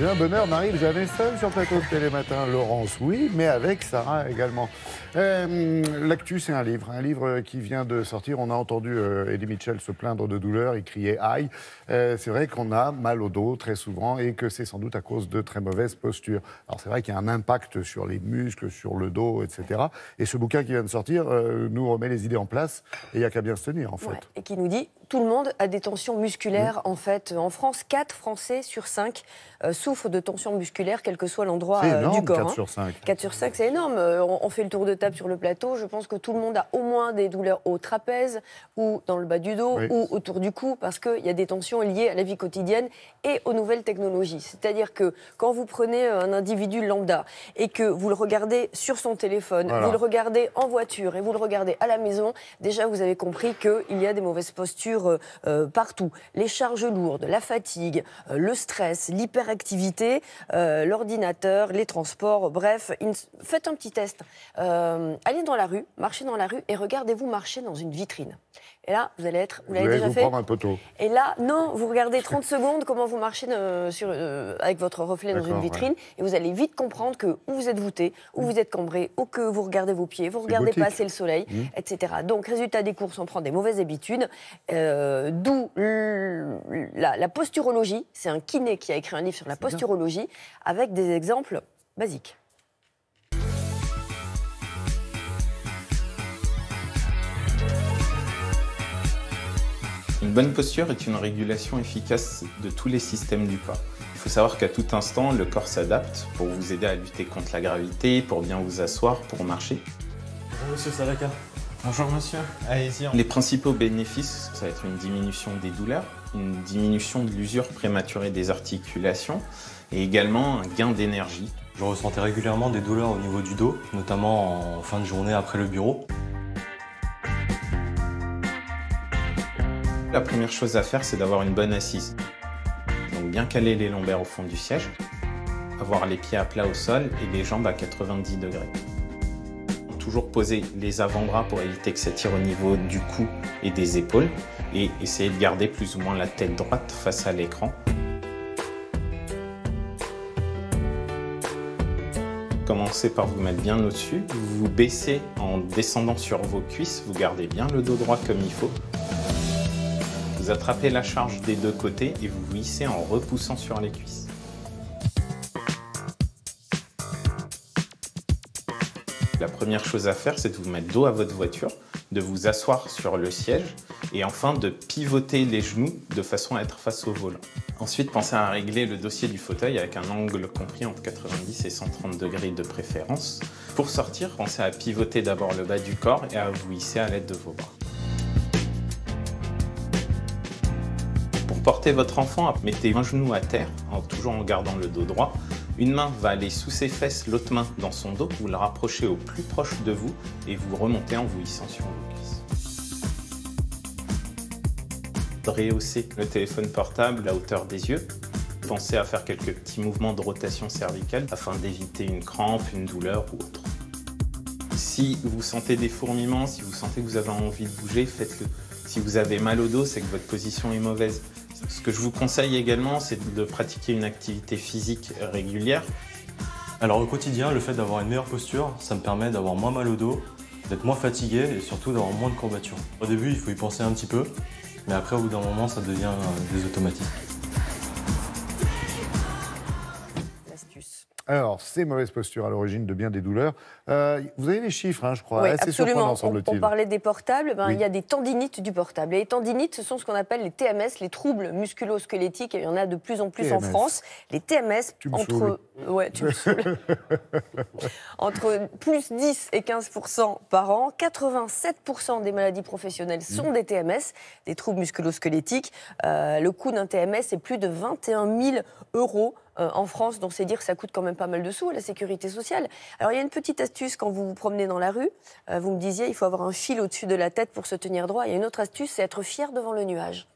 déjà un bonheur, Marie, jamais seule sur le plateau de Télématin. Laurence, oui, mais avec Sarah également. L'actu, c'est un livre qui vient de sortir. On a entendu Eddie Mitchell se plaindre de douleur, il criait « aïe ». C'est vrai qu'on a mal au dos très souvent et que c'est sans doute à cause de très mauvaise posture. Alors c'est vrai qu'il y a un impact sur les muscles, sur le dos, etc. Et ce bouquin qui vient de sortir nous remet les idées en place et il n'y a qu'à bien se tenir, en fait. Ouais, et qui nous dit tout le monde a des tensions musculaires. En fait, en France, 4 Français sur 5 souffrent de tensions musculaires, quel que soit l'endroit du corps. 4 sur 5. 4 sur 5, c'est énorme. On fait le tour de table sur le plateau. Je pense que tout le monde a au moins des douleurs au trapèze ou dans le bas du dos ou autour du cou, parce qu'il y a des tensions liées à la vie quotidienne et aux nouvelles technologies. C'est-à-dire que quand vous prenez un individu lambda et que vous le regardez sur son téléphone, vous le regardez en voiture et vous le regardez à la maison, déjà vous avez compris qu'il y a des mauvaises postures partout. Les charges lourdes, la fatigue, le stress, l'hyperactivité, l'ordinateur, les transports, bref, faites un petit test. Allez dans la rue, marchez dans la rue et regardez-vous marcher dans une vitrine. Et là, vous l'avez déjà fait. Prendre un poteau. Et là, non, vous regardez 30 secondes comment vous marchez avec votre reflet dans une vitrine et vous allez vite comprendre que ou vous êtes voûté, ou vous êtes cambré, ou que vous regardez vos pieds, vous regardez pas assez le soleil, etc. Donc, résultat des courses, on prend des mauvaises habitudes, d'où la posturologie. C'est un kiné qui a écrit un livre sur la posturologie avec des exemples basiques. Une bonne posture est une régulation efficace de tous les systèmes du corps. Il faut savoir qu'à tout instant, le corps s'adapte pour vous aider à lutter contre la gravité, pour bien vous asseoir, pour marcher. Bonjour monsieur Sadaka. Bonjour monsieur. Allez-y. Les principaux bénéfices, ça va être une diminution des douleurs, une diminution de l'usure prématurée des articulations et également un gain d'énergie. Je ressentais régulièrement des douleurs au niveau du dos, notamment en fin de journée après le bureau. La première chose à faire, c'est d'avoir une bonne assise. Donc bien caler les lombaires au fond du siège, avoir les pieds à plat au sol et les jambes à 90 degrés. Toujours poser les avant-bras pour éviter que ça tire au niveau du cou et des épaules et essayer de garder plus ou moins la tête droite face à l'écran. Commencez par vous mettre bien au-dessus, vous vous baissez en descendant sur vos cuisses, vous gardez bien le dos droit comme il faut. Vous attrapez la charge des deux côtés et vous vous hissez en repoussant sur les cuisses. La première chose à faire, c'est de vous mettre dos à votre voiture, de vous asseoir sur le siège et enfin de pivoter les genoux de façon à être face au volant. Ensuite, pensez à régler le dossier du fauteuil avec un angle compris entre 90 et 130 degrés de préférence. Pour sortir, pensez à pivoter d'abord le bas du corps et à vous hisser à l'aide de vos bras. Pour porter votre enfant, mettez un genou à terre, toujours en gardant le dos droit. Une main va aller sous ses fesses, l'autre main dans son dos. Vous le rapprochez au plus proche de vous et vous remontez en vous hissant sur vos cuisses. Rehaussez le téléphone portable à hauteur des yeux. Pensez à faire quelques petits mouvements de rotation cervicale afin d'éviter une crampe, une douleur ou autre. Si vous sentez des fourmillements, si vous sentez que vous avez envie de bouger, faites-le. Si vous avez mal au dos, c'est que votre position est mauvaise. Ce que je vous conseille également, c'est de pratiquer une activité physique régulière. Alors au quotidien, le fait d'avoir une meilleure posture, ça me permet d'avoir moins mal au dos, d'être moins fatigué et surtout d'avoir moins de courbatures. Au début, il faut y penser un petit peu, mais après, au bout d'un moment, ça devient des automatismes. Alors, ces mauvaises postures à l'origine de bien des douleurs. Vous avez les chiffres, hein, je crois. Oui, assez surprenant, semble-t-il. On parlait des portables, il y a des tendinites du portable. Et les tendinites, ce sont ce qu'on appelle les TMS, les troubles musculo-squelettiques. Il y en a de plus en plus en France. Les TMS, entre plus 10 et 15% par an, 87% des maladies professionnelles sont des TMS, des troubles musculo-squelettiques. Le coût d'un TMS est plus de 21 000 € en France, donc c'est dire que ça coûte quand même pas mal de sous à la sécurité sociale. Alors il y a une petite astuce quand vous vous promenez dans la rue, vous me disiez il faut avoir un fil au-dessus de la tête pour se tenir droit. Il y a une autre astuce, c'est être fier devant le nuage.